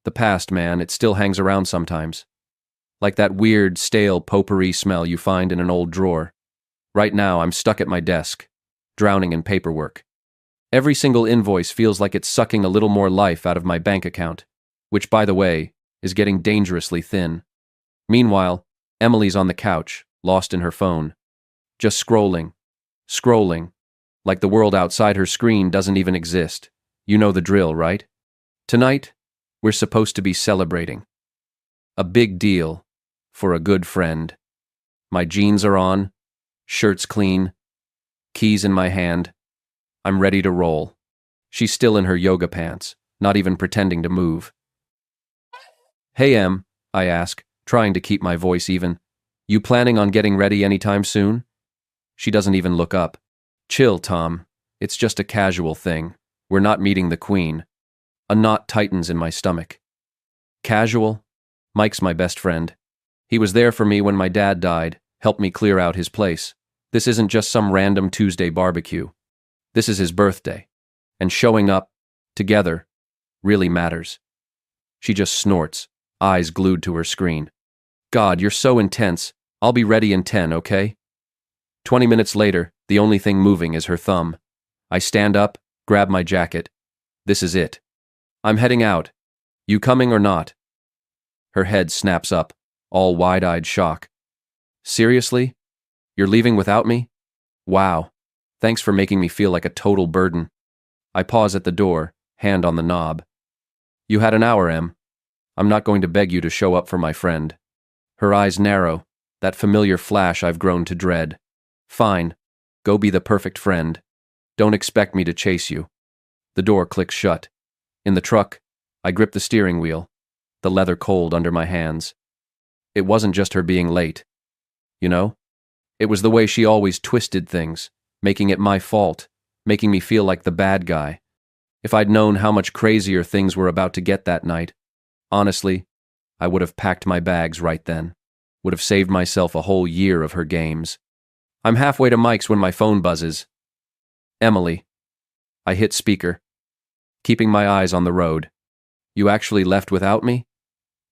The past, man, it still hangs around sometimes. Like that weird, stale potpourri smell you find in an old drawer. Right now, I'm stuck at my desk, drowning in paperwork. Every single invoice feels like it's sucking a little more life out of my bank account, which, by the way, is getting dangerously thin. Meanwhile, Emily's on the couch, lost in her phone. Just scrolling, like the world outside her screen doesn't even exist. You know the drill, right? Tonight, we're supposed to be celebrating. A big deal for a good friend. My jeans are on, shirt's clean, keys in my hand. I'm ready to roll. She's still in her yoga pants, not even pretending to move. Hey, Em, I ask, trying to keep my voice even. You planning on getting ready anytime soon? She doesn't even look up. Chill, Tom. It's just a casual thing. We're not meeting the queen. A knot tightens in my stomach. Casual? Mike's my best friend. He was there for me when my dad died, helped me clear out his place. This isn't just some random Tuesday barbecue. This is his birthday. And showing up, together, really matters. She just snorts, eyes glued to her screen. God, you're so intense. I'll be ready in 10, okay? 20 minutes later, the only thing moving is her thumb. I stand up, grab my jacket. This is it. I'm heading out. You coming or not? Her head snaps up, all wide-eyed shock. Seriously? You're leaving without me? Wow. Thanks for making me feel like a total burden. I pause at the door, hand on the knob. You had an hour, Em. I'm not going to beg you to show up for my friend. Her eyes narrow, that familiar flash I've grown to dread. Fine. Go be the perfect friend. Don't expect me to chase you. The door clicks shut. In the truck, I grip the steering wheel, the leather cold under my hands. It wasn't just her being late. You know? It was the way she always twisted things, making it my fault, making me feel like the bad guy. If I'd known how much crazier things were about to get that night, honestly, I would have packed my bags right then, would have saved myself a whole year of her games. I'm halfway to Mike's when my phone buzzes. Emily. I hit speaker, keeping my eyes on the road. You actually left without me?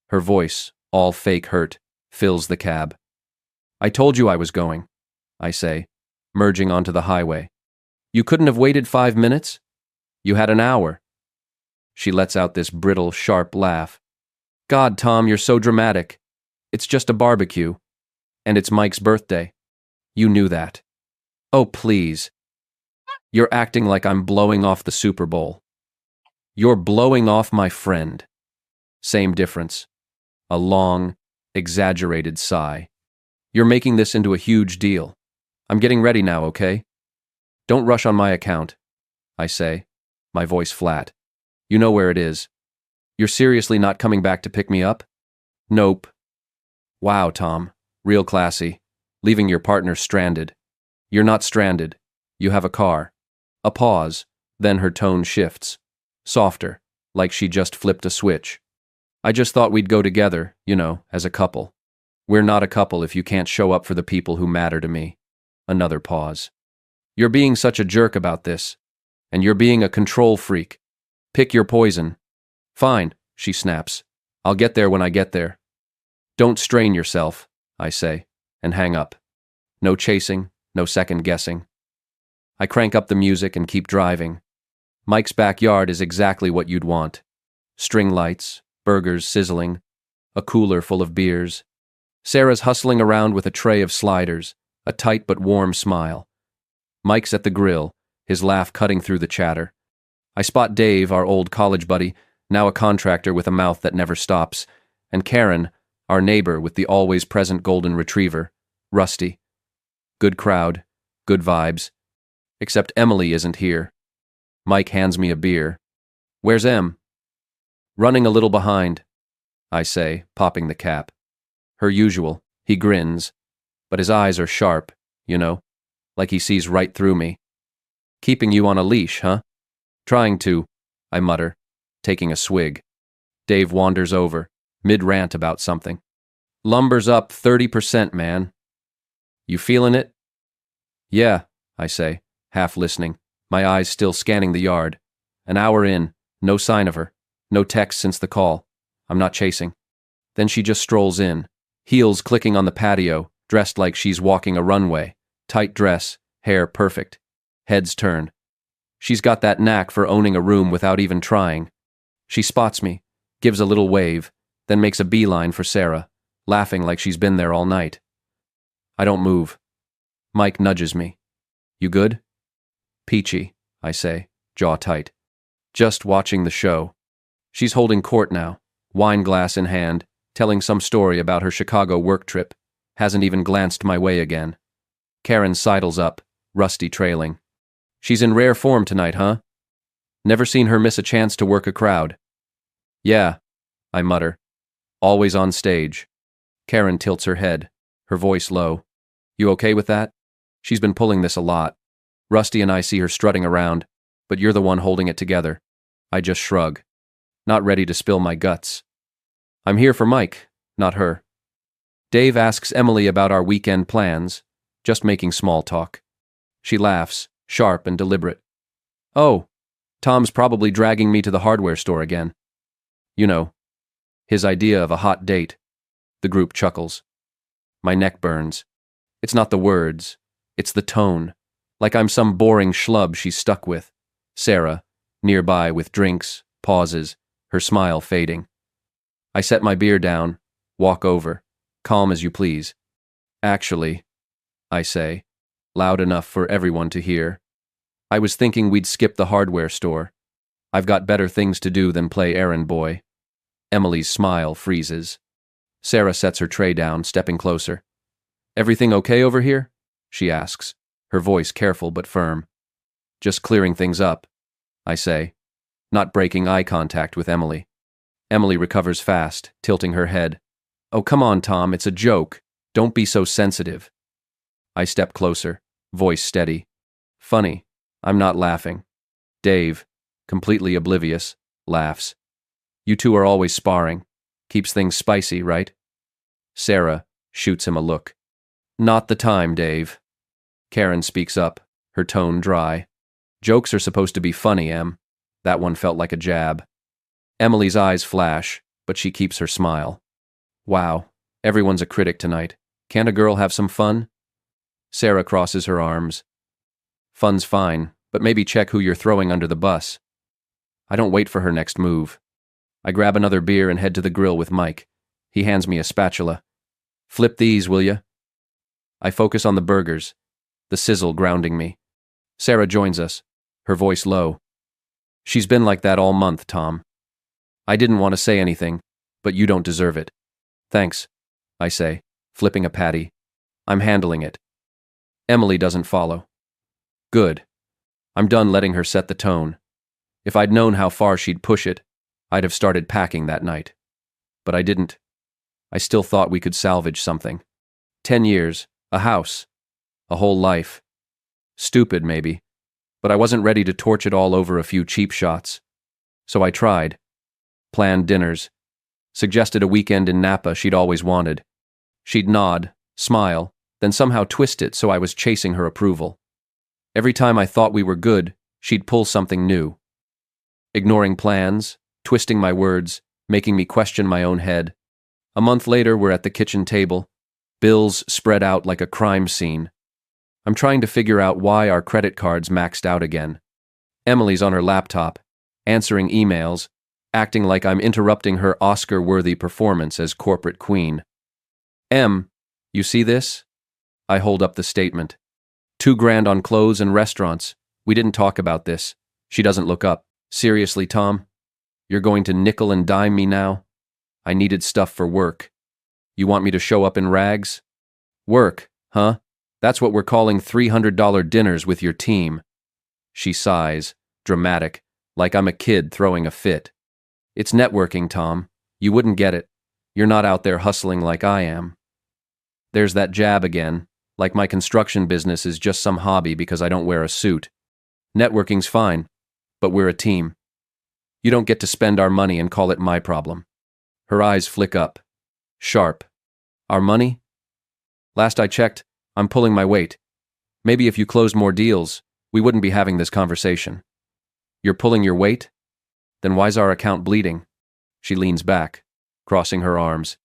Her voice, all fake hurt, fills the cab. I told you I was going, I say, merging onto the highway. You couldn't have waited 5 minutes? You had an hour. She lets out this brittle, sharp laugh. God, Tom, you're so dramatic. It's just a barbecue. And it's Mike's birthday. You knew that. Oh, please. You're acting like I'm blowing off the Super Bowl. You're blowing off my friend. Same difference. A long, exaggerated sigh. You're making this into a huge deal. I'm getting ready now, okay? Don't rush on my account, I say, my voice flat. You know where it is. You're seriously not coming back to pick me up? Nope. Wow, Tom. Real classy. Leaving your partner stranded. You're not stranded. You have a car. A pause, then her tone shifts. Softer, like she just flipped a switch. I just thought we'd go together, you know, as a couple. We're not a couple if you can't show up for the people who matter to me. Another pause. You're being such a jerk about this. And you're being a control freak. Pick your poison. Fine, she snaps. I'll get there when I get there. Don't strain yourself, I say, and hang up. No chasing, no second guessing. I crank up the music and keep driving. Mike's backyard is exactly what you'd want. String lights, burgers sizzling, a cooler full of beers. Sarah's hustling around with a tray of sliders, a tight but warm smile. Mike's at the grill, his laugh cutting through the chatter. I spot Dave, our old college buddy, now a contractor with a mouth that never stops, and Karen, our neighbor with the always present golden retriever, Rusty. Good crowd, good vibes. Except Emily isn't here. Mike hands me a beer. Where's Em? Running a little behind, I say, popping the cap. Her usual, he grins, but his eyes are sharp, you know, like he sees right through me. Keeping you on a leash, huh? Trying to, I mutter, taking a swig. Dave wanders over, mid-rant about something. Lumber's up 30%, man. You feeling it? Yeah, I say, half listening, my eyes still scanning the yard. An hour in, no sign of her, no text since the call. I'm not chasing. Then she just strolls in, heels clicking on the patio, dressed like she's walking a runway. Tight dress, hair perfect. Heads turn. She's got that knack for owning a room without even trying. She spots me, gives a little wave, then makes a beeline for Sarah, laughing like she's been there all night. I don't move. Mike nudges me. You good? Peachy, I say, jaw tight. Just watching the show. She's holding court now, wine glass in hand, telling some story about her Chicago work trip. Hasn't even glanced my way again. Karen sidles up, Rusty trailing. She's in rare form tonight, huh? Never seen her miss a chance to work a crowd. Yeah, I mutter. Always on stage. Karen tilts her head, her voice low. You okay with that? She's been pulling this a lot. Rusty and I see her strutting around, but you're the one holding it together. I just shrug. Not ready to spill my guts. I'm here for Mike, not her. Dave asks Emily about our weekend plans, just making small talk. She laughs, sharp and deliberate. Oh, Tom's probably dragging me to the hardware store again. You know, his idea of a hot date. The group chuckles. My neck burns. It's not the words, it's the tone. Like I'm some boring schlub she's stuck with. Sarah, nearby with drinks, pauses, her smile fading. I set my beer down, walk over, calm as you please. Actually, I say, loud enough for everyone to hear, I was thinking we'd skip the hardware store. I've got better things to do than play errand boy. Emily's smile freezes. Sarah sets her tray down, stepping closer. Everything okay over here? She asks, her voice careful but firm. Just clearing things up, I say, not breaking eye contact with Emily. Emily recovers fast, tilting her head. Oh, come on, Tom, it's a joke. Don't be so sensitive. I step closer, voice steady. Funny, I'm not laughing. Dave, completely oblivious, laughs. You two are always sparring. Keeps things spicy, right? Sarah shoots him a look. Not the time, Dave. Karen speaks up, her tone dry. Jokes are supposed to be funny, Em. That one felt like a jab. Emily's eyes flash, but she keeps her smile. Wow, everyone's a critic tonight. Can't a girl have some fun? Sarah crosses her arms. Fun's fine, but maybe check who you're throwing under the bus. I don't wait for her next move. I grab another beer and head to the grill with Mike. He hands me a spatula. Flip these, will ya? I focus on the burgers, the sizzle grounding me. Sarah joins us, her voice low. She's been like that all month, Tom. I didn't want to say anything, but you don't deserve it. Thanks, I say, flipping a patty. I'm handling it. Emily doesn't follow. Good. I'm done letting her set the tone. If I'd known how far she'd push it, I'd have started packing that night. But I didn't. I still thought we could salvage something. 10 years, a house, a whole life. Stupid, maybe, but I wasn't ready to torch it all over a few cheap shots. So I tried. Planned dinners. Suggested a weekend in Napa she'd always wanted. She'd nod, smile, then somehow twist it so I was chasing her approval. Every time I thought we were good, she'd pull something new. Ignoring plans, twisting my words, making me question my own head. A month later, we're at the kitchen table, bills spread out like a crime scene. I'm trying to figure out why our credit cards maxed out again. Emily's on her laptop, answering emails, acting like I'm interrupting her Oscar-worthy performance as corporate queen. Em, you see this? I hold up the statement. $2,000 on clothes and restaurants. We didn't talk about this. She doesn't look up. Seriously, Tom? You're going to nickel and dime me now? I needed stuff for work. You want me to show up in rags? Work, huh? That's what we're calling $300 dinners with your team. She sighs, dramatic, like I'm a kid throwing a fit. It's networking, Tom. You wouldn't get it. You're not out there hustling like I am. There's that jab again, like my construction business is just some hobby because I don't wear a suit. Networking's fine, but we're a team. You don't get to spend our money and call it my problem. Her eyes flick up. Sharp. Our money? Last I checked, I'm pulling my weight. Maybe if you closed more deals, we wouldn't be having this conversation. You're pulling your weight? Then why's our account bleeding? She leans back, crossing her arms.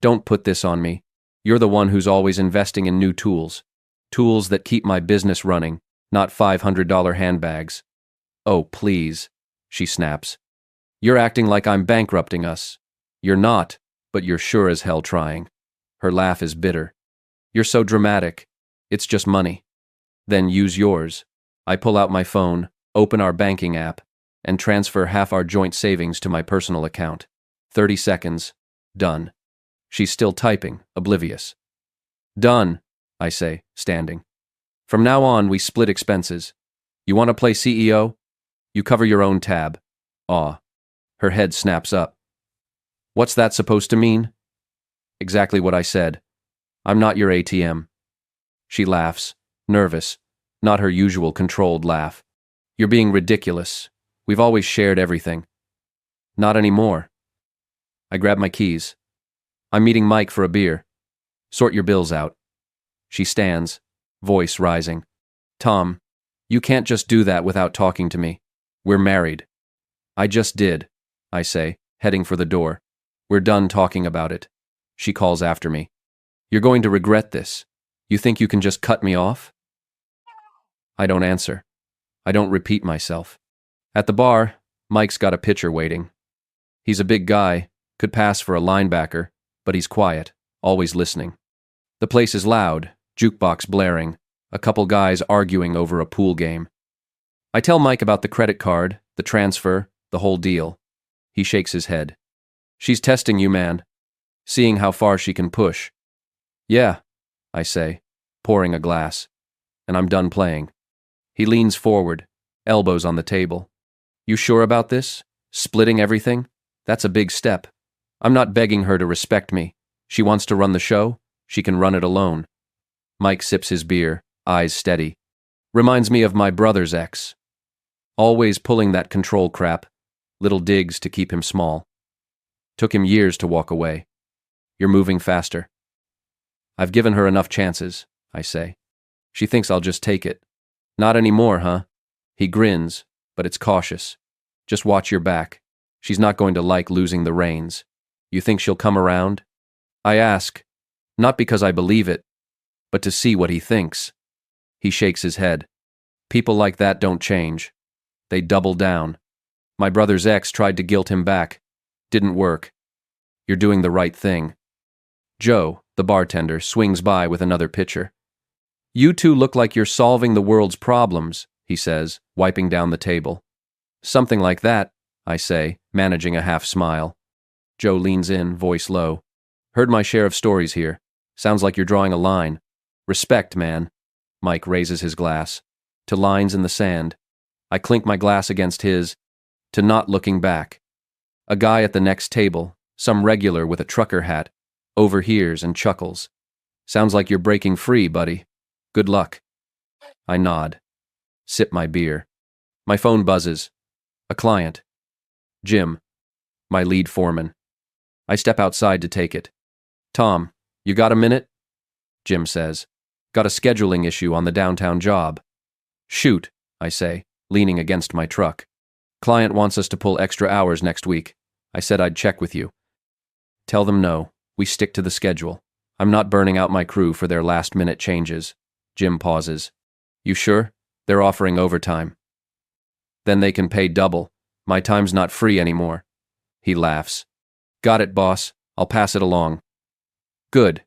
Don't put this on me. You're the one who's always investing in new tools. Tools that keep my business running, not $500 handbags. Oh, please, she snaps. You're acting like I'm bankrupting us. You're not, but you're sure as hell trying. Her laugh is bitter. You're so dramatic. It's just money. Then use yours. I pull out my phone, open our banking app, and transfer half our joint savings to my personal account. 30 seconds. Done. She's still typing, oblivious. Done, I say, standing. From now on, we split expenses. You want to play CEO? You cover your own tab. Aw. Her head snaps up. What's that supposed to mean? Exactly what I said. I'm not your ATM. She laughs, nervous, not her usual controlled laugh. You're being ridiculous. We've always shared everything. Not anymore. I grab my keys. I'm meeting Mike for a beer. Sort your bills out. She stands, voice rising. Tom, you can't just do that without talking to me. We're married. I just did, I say, heading for the door. We're done talking about it. She calls after me. You're going to regret this. You think you can just cut me off? I don't answer. I don't repeat myself. At the bar, Mike's got a pitcher waiting. He's a big guy, could pass for a linebacker, but he's quiet, always listening. The place is loud, jukebox blaring, a couple guys arguing over a pool game. I tell Mike about the credit card, the transfer, the whole deal. He shakes his head. She's testing you, man. Seeing how far she can push. Yeah, I say, pouring a glass. And I'm done playing. He leans forward, elbows on the table. You sure about this? Splitting everything? That's a big step. I'm not begging her to respect me. She wants to run the show. She can run it alone. Mike sips his beer, eyes steady. Reminds me of my brother's ex. Always pulling that control crap. Little digs to keep him small. Took him years to walk away. You're moving faster. I've given her enough chances, I say. She thinks I'll just take it. Not anymore, huh? He grins, but it's cautious. Just watch your back. She's not going to like losing the reins. You think she'll come around? I ask, not because I believe it, but to see what he thinks. He shakes his head. People like that don't change. They double down. My brother's ex tried to guilt him back. Didn't work. You're doing the right thing. Joe, the bartender, swings by with another pitcher. You two look like you're solving the world's problems, he says, wiping down the table. Something like that, I say, managing a half smile. Joe leans in, voice low. Heard my share of stories here. Sounds like you're drawing a line. Respect, man. Mike raises his glass. To lines in the sand. I clink my glass against his. To not looking back. A guy at the next table, some regular with a trucker hat, overhears and chuckles. Sounds like you're breaking free, buddy. Good luck. I nod. Sip my beer. My phone buzzes. A client. Jim. My lead foreman. I step outside to take it. Tom, you got a minute? Jim says. Got a scheduling issue on the downtown job. Shoot, I say, leaning against my truck. Client wants us to pull extra hours next week. I said I'd check with you. Tell them no. We stick to the schedule. I'm not burning out my crew for their last-minute changes. Jim pauses. You sure? They're offering overtime. Then they can pay double. My time's not free anymore. He laughs. Got it, boss. I'll pass it along. Good.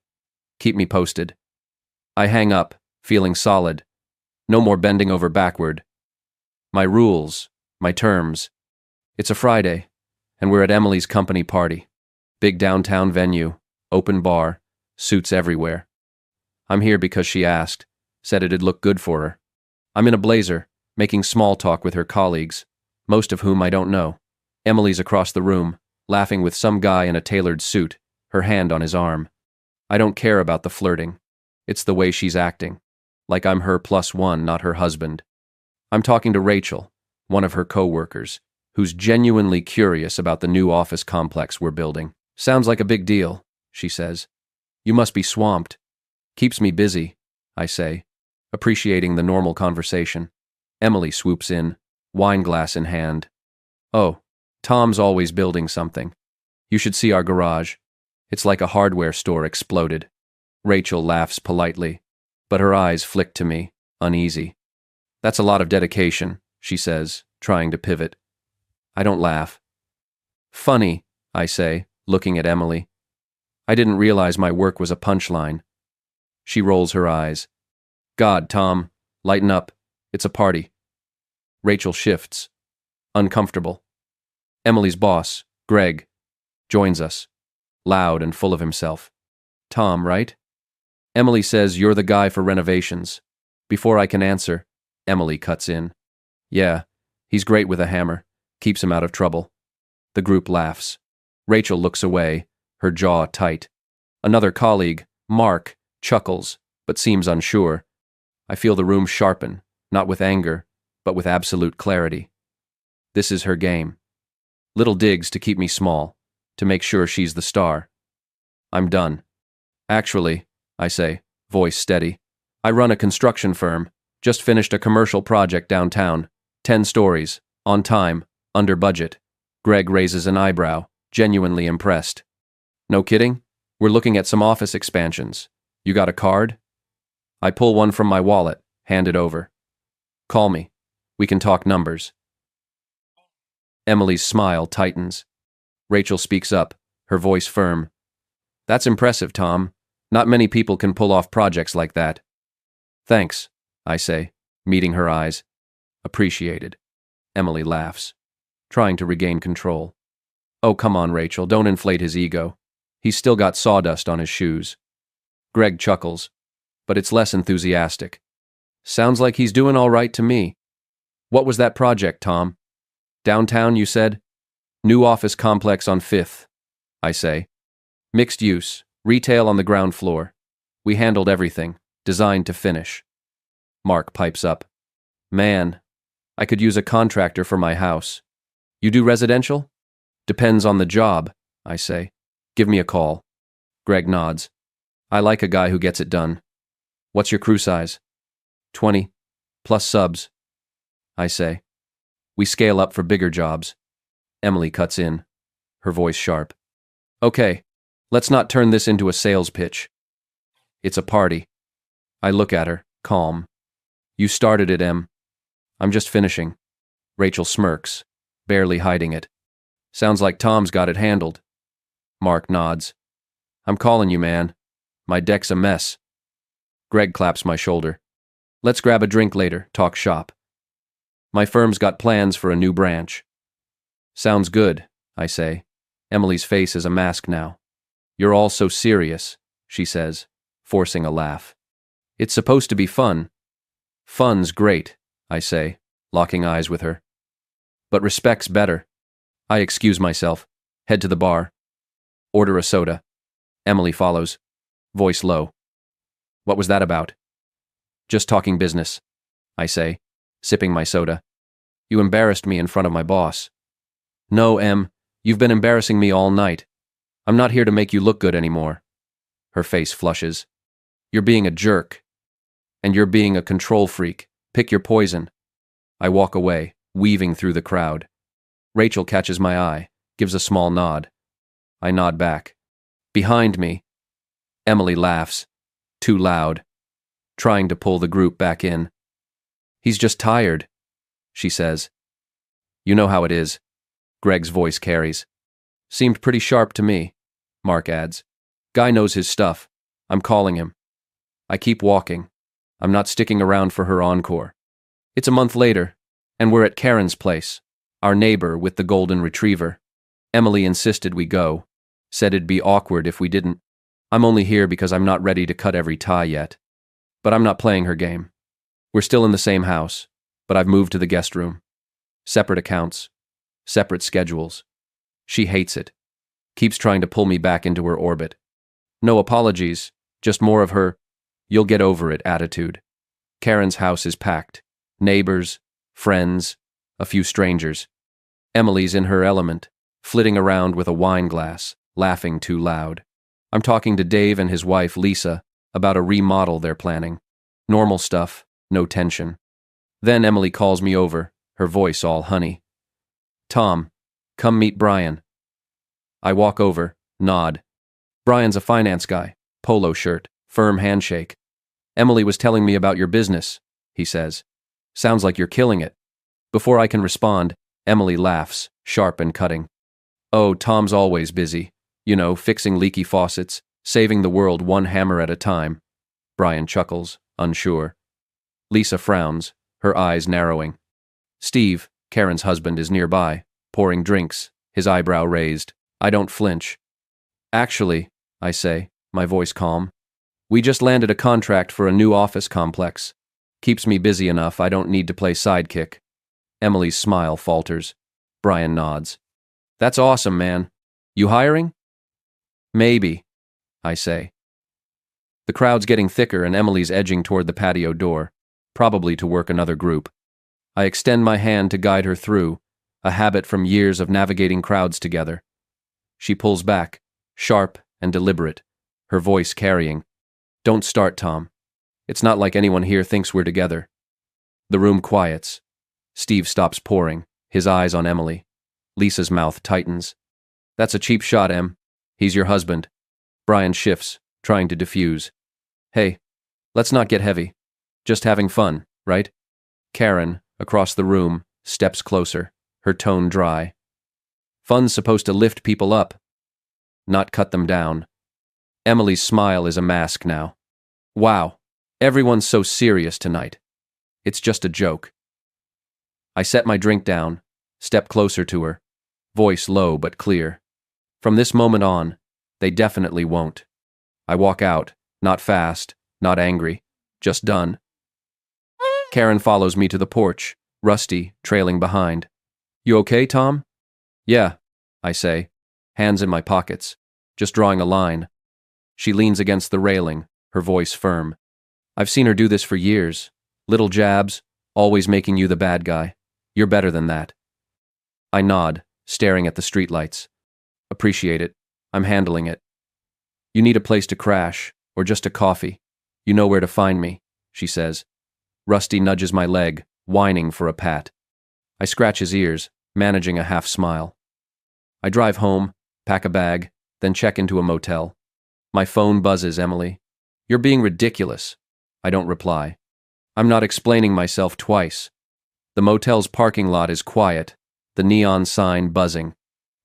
Keep me posted. I hang up, feeling solid. No more bending over backward. My rules, my terms. It's a Friday, and we're at Emily's company party. Big downtown venue, open bar, suits everywhere. I'm here because she asked, said it'd look good for her. I'm in a blazer, making small talk with her colleagues, most of whom I don't know. Emily's across the room, laughing with some guy in a tailored suit, her hand on his arm. I don't care about the flirting. It's the way she's acting. Like I'm her +1, not her husband. I'm talking to Rachel, one of her co-workers, who's genuinely curious about the new office complex we're building. Sounds like a big deal, she says. You must be swamped. Keeps me busy, I say, appreciating the normal conversation. Emily swoops in, wine glass in hand. Oh, Tom's always building something. You should see our garage. It's like a hardware store exploded. Rachel laughs politely, but her eyes flick to me, uneasy. That's a lot of dedication, she says, trying to pivot. I don't laugh. Funny, I say, looking at Emily. I didn't realize my work was a punchline. She rolls her eyes. God, Tom, lighten up. It's a party. Rachel shifts. Uncomfortable. Emily's boss, Greg, joins us, loud and full of himself. Tom, right? Emily says you're the guy for renovations. Before I can answer, Emily cuts in. Yeah, he's great with a hammer. Keeps him out of trouble. The group laughs. Rachel looks away, her jaw tight. Another colleague, Mark, chuckles, but seems unsure. I feel the room sharpen, not with anger, but with absolute clarity. This is her game. Little digs to keep me small, to make sure she's the star. I'm done. Actually, I say, voice steady, I run a construction firm, just finished a commercial project downtown, 10 stories, on time, under budget. Greg raises an eyebrow, genuinely impressed. No kidding? We're looking at some office expansions. You got a card? I pull one from my wallet, hand it over. Call me. We can talk numbers. Emily's smile tightens. Rachel speaks up, her voice firm. That's impressive, Tom. Not many people can pull off projects like that. Thanks, I say, meeting her eyes. Appreciated. Emily laughs, trying to regain control. Oh, come on, Rachel, don't inflate his ego. He's still got sawdust on his shoes. Greg chuckles, but it's less enthusiastic. Sounds like he's doing all right to me. What was that project, Tom? Downtown, you said? New office complex on 5th, I say. Mixed use, retail on the ground floor. We handled everything, design to finish. Mark pipes up. Man, I could use a contractor for my house. You do residential? Depends on the job, I say. Give me a call. Greg nods. I like a guy who gets it done. What's your crew size? 20, plus subs, I say. We scale up for bigger jobs. Emily cuts in, her voice sharp. Okay, let's not turn this into a sales pitch. It's a party. I look at her, calm. You started it, Em. I'm just finishing. Rachel smirks, barely hiding it. Sounds like Tom's got it handled. Mark nods. I'm calling you, man. My deck's a mess. Greg claps my shoulder. Let's grab a drink later, talk shop. My firm's got plans for a new branch. Sounds good, I say. Emily's face is a mask now. You're all so serious, she says, forcing a laugh. It's supposed to be fun. Fun's great, I say, locking eyes with her. But respect's better. I excuse myself, head to the bar. Order a soda. Emily follows, voice low. What was that about? Just talking business, I say, sipping my soda. You embarrassed me in front of my boss. No, Em, you've been embarrassing me all night. I'm not here to make you look good anymore. Her face flushes. You're being a jerk. And you're being a control freak. Pick your poison. I walk away, weaving through the crowd. Rachel catches my eye, gives a small nod. I nod back. Behind me, Emily laughs, too loud, trying to pull the group back in. He's just tired, she says. You know how it is. Greg's voice carries. Seemed pretty sharp to me, Mark adds. Guy knows his stuff. I'm calling him. I keep walking. I'm not sticking around for her encore. It's a month later, and we're at Karen's place, our neighbor with the golden retriever. Emily insisted we go, said it'd be awkward if we didn't. I'm only here because I'm not ready to cut every tie yet. But I'm not playing her game. We're still in the same house, but I've moved to the guest room. Separate accounts, separate schedules. She hates it. Keeps trying to pull me back into her orbit. No apologies, just more of her, you'll get over it attitude. Karen's house is packed. Neighbors, friends, a few strangers. Emily's in her element, flitting around with a wine glass, laughing too loud. I'm talking to Dave and his wife, Lisa, about a remodel they're planning. Normal stuff, no tension. Then Emily calls me over, her voice all honey. Tom, come meet Brian. I walk over, nod. Brian's a finance guy, polo shirt, firm handshake. Emily was telling me about your business, he says. Sounds like you're killing it. Before I can respond, Emily laughs, sharp and cutting. Oh, Tom's always busy. You know, fixing leaky faucets, saving the world one hammer at a time. Brian chuckles, unsure. Lisa frowns, her eyes narrowing. Steve, Karen's husband, is nearby, pouring drinks, his eyebrow raised. I don't flinch. Actually, I say, my voice calm. We just landed a contract for a new office complex. Keeps me busy enough I don't need to play sidekick. Emily's smile falters. Brian nods. That's awesome, man. You hiring? Maybe, I say. The crowd's getting thicker and Emily's edging toward the patio door, probably to work another group. I extend my hand to guide her through, a habit from years of navigating crowds together. She pulls back, sharp and deliberate, her voice carrying. Don't start, Tom. It's not like anyone here thinks we're together. The room quiets. Steve stops pouring, his eyes on Emily. Lisa's mouth tightens. That's a cheap shot, Em. He's your husband. Brian shifts, trying to diffuse. Hey, let's not get heavy. Just having fun, right? Karen, across the room, steps closer, her tone dry. Fun's supposed to lift people up, not cut them down. Emily's smile is a mask now. Wow, everyone's so serious tonight. It's just a joke. I set my drink down, step closer to her, voice low but clear. From this moment on, they definitely won't. I walk out, not fast, not angry, just done. Karen follows me to the porch, Rusty trailing behind. You okay, Tom? Yeah, I say, hands in my pockets, just drawing a line. She leans against the railing, her voice firm. I've seen her do this for years. Little jabs, always making you the bad guy. You're better than that. I nod, staring at the streetlights. Appreciate it. I'm handling it. You need a place to crash, or just a coffee. You know where to find me, she says. Rusty nudges my leg, whining for a pat. I scratch his ears, managing a half smile. I drive home, pack a bag, then check into a motel. My phone buzzes, Emily. You're being ridiculous. I don't reply. I'm not explaining myself twice. The motel's parking lot is quiet, the neon sign buzzing.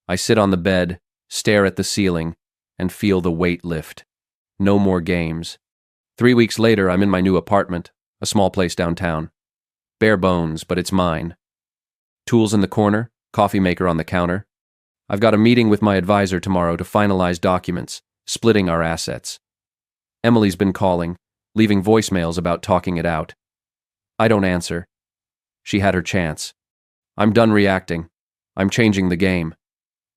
I sit on the bed, stare at the ceiling, and feel the weight lift. No more games. 3 weeks later, I'm in my new apartment, a small place downtown. Bare bones, but it's mine. Tools in the corner, coffee maker on the counter. I've got a meeting with my advisor tomorrow to finalize documents, splitting our assets. Emily's been calling, leaving voicemails about talking it out. I don't answer. She had her chance. I'm done reacting. I'm changing the game.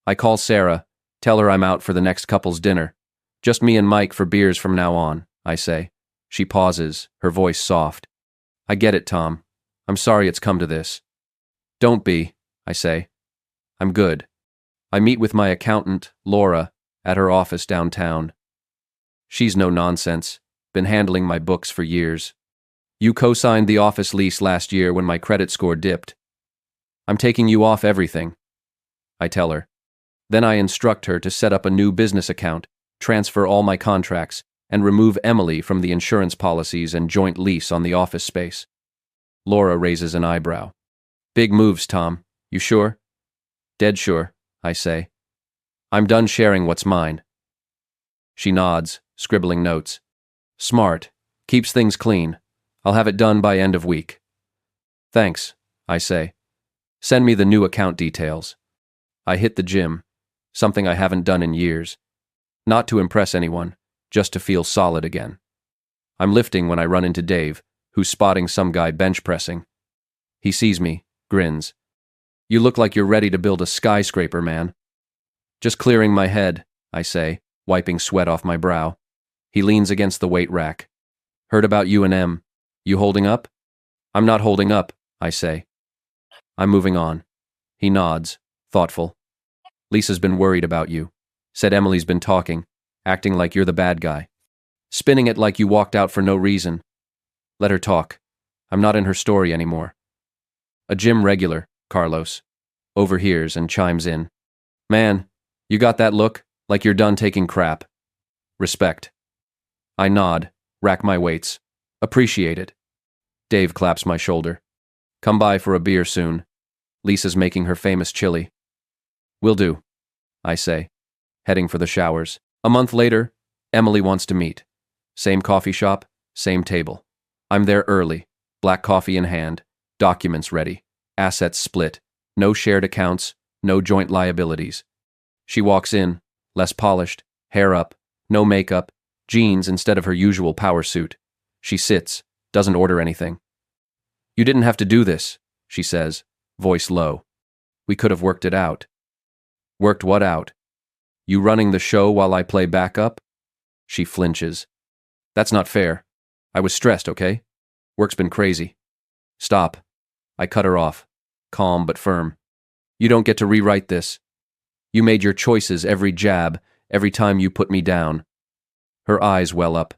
I call Sarah, tell her I'm out for the next couple's dinner. Just me and Mike for beers from now on, I say. She pauses, her voice soft. I get it, Tom. I'm sorry it's come to this. Don't be, I say. I'm good. I meet with my accountant, Laura, at her office downtown. She's no nonsense, been handling my books for years. You co-signed the office lease last year when my credit score dipped. I'm taking you off everything, I tell her. Then I instruct her to set up a new business account, transfer all my contracts, and remove Emily from the insurance policies and joint lease on the office space. Laura raises an eyebrow. Big moves, Tom. You sure? Dead sure, I say. I'm done sharing what's mine. She nods, scribbling notes. Smart. Keeps things clean. I'll have it done by end of week. Thanks, I say. Send me the new account details. I hit the gym, something I haven't done in years. Not to impress anyone, just to feel solid again. I'm lifting when I run into Dave, who's spotting some guy bench pressing. He sees me, grins. You look like you're ready to build a skyscraper, man. Just clearing my head, I say, wiping sweat off my brow. He leans against the weight rack. Heard about you and Em. You holding up? I'm not holding up, I say. I'm moving on. He nods, thoughtful. Lisa's been worried about you. Said Emily's been talking, acting like you're the bad guy. Spinning it like you walked out for no reason. Let her talk. I'm not in her story anymore. A gym regular, Carlos, overhears and chimes in. Man, You got that look? Like you're done taking crap. Respect. I nod, rack my weights. Appreciate it. Dave claps my shoulder. Come by for a beer soon. Lisa's making her famous chili. Will do, I say, heading for the showers. A month later, Emily wants to meet. Same coffee shop, same table. I'm there early, black coffee in hand, documents ready, assets split, no shared accounts, no joint liabilities. She walks in, less polished, hair up, no makeup, jeans instead of her usual power suit. She sits, doesn't order anything. You didn't have to do this, she says, voice low. We could have worked it out. Worked what out? You running the show while I play backup? She flinches. That's not fair. I was stressed, okay? Work's been crazy. Stop. I cut her off, calm but firm. You don't get to rewrite this. You made your choices every jab, every time you put me down. Her eyes well up.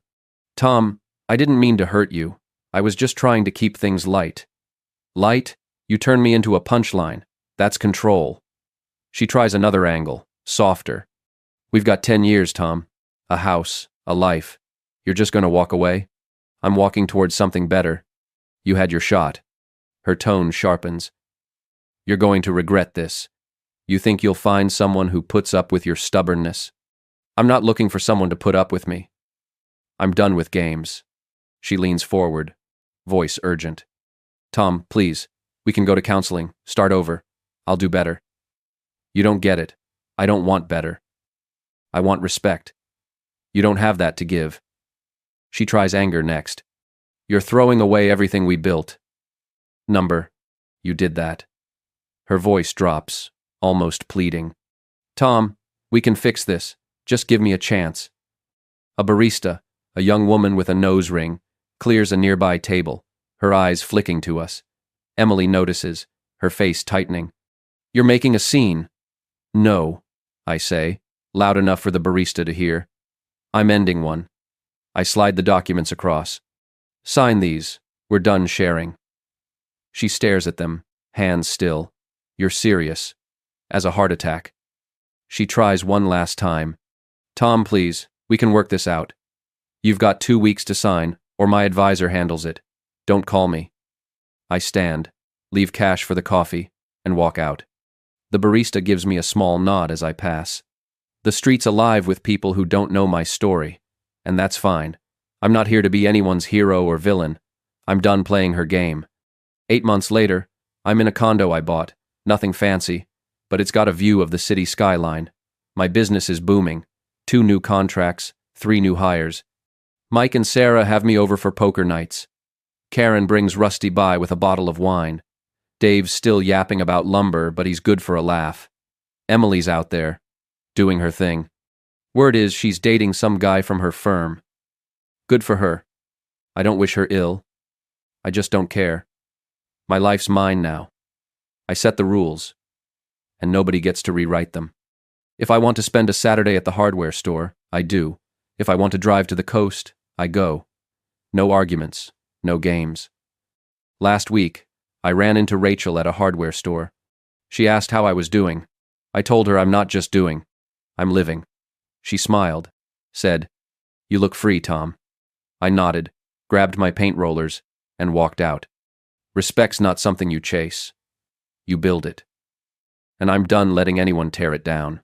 Tom, I didn't mean to hurt you. I was just trying to keep things light. Light? You turn me into a punchline. That's control. She tries another angle, softer. We've got 10 years, Tom. A house, a life. You're just going to walk away? I'm walking towards something better. You had your shot. Her tone sharpens. You're going to regret this. You think you'll find someone who puts up with your stubbornness. I'm not looking for someone to put up with me. I'm done with games. She leans forward, voice urgent. Tom, please, we can go to counseling, start over. I'll do better. You don't get it. I don't want better. I want respect. You don't have that to give. She tries anger next. You're throwing away everything we built. Number, you did that. Her voice drops, almost pleading. Tom, we can fix this. Just give me a chance. A barista, a young woman with a nose ring, clears a nearby table, her eyes flicking to us. Emily notices, her face tightening. You're making a scene. No, I say, loud enough for the barista to hear. I'm ending one. I slide the documents across. Sign these. We're done sharing. She stares at them, hands still. You're serious. As a heart attack. She tries one last time. Tom, please, we can work this out. You've got 2 weeks to sign, or my advisor handles it. Don't call me. I stand, leave cash for the coffee, and walk out. The barista gives me a small nod as I pass. The street's alive with people who don't know my story, and that's fine. I'm not here to be anyone's hero or villain. I'm done playing her game. 8 months later, I'm in a condo I bought, nothing fancy, but it's got a view of the city skyline. My business is booming. 2 new contracts, 3 new hires. Mike and Sarah have me over for poker nights. Karen brings Rusty by with a bottle of wine. Dave's still yapping about lumber, but he's good for a laugh. Emily's out there, doing her thing. Word is she's dating some guy from her firm. Good for her. I don't wish her ill. I just don't care. My life's mine now. I set the rules, and nobody gets to rewrite them. If I want to spend a Saturday at the hardware store, I do. If I want to drive to the coast, I go. No arguments, no games. Last week, I ran into Rachel at a hardware store. She asked how I was doing. I told her I'm not just doing, I'm living. She smiled, said, "You look free, Tom." I nodded, grabbed my paint rollers, and walked out. Respect's not something you chase. You build it. And I'm done letting anyone tear it down.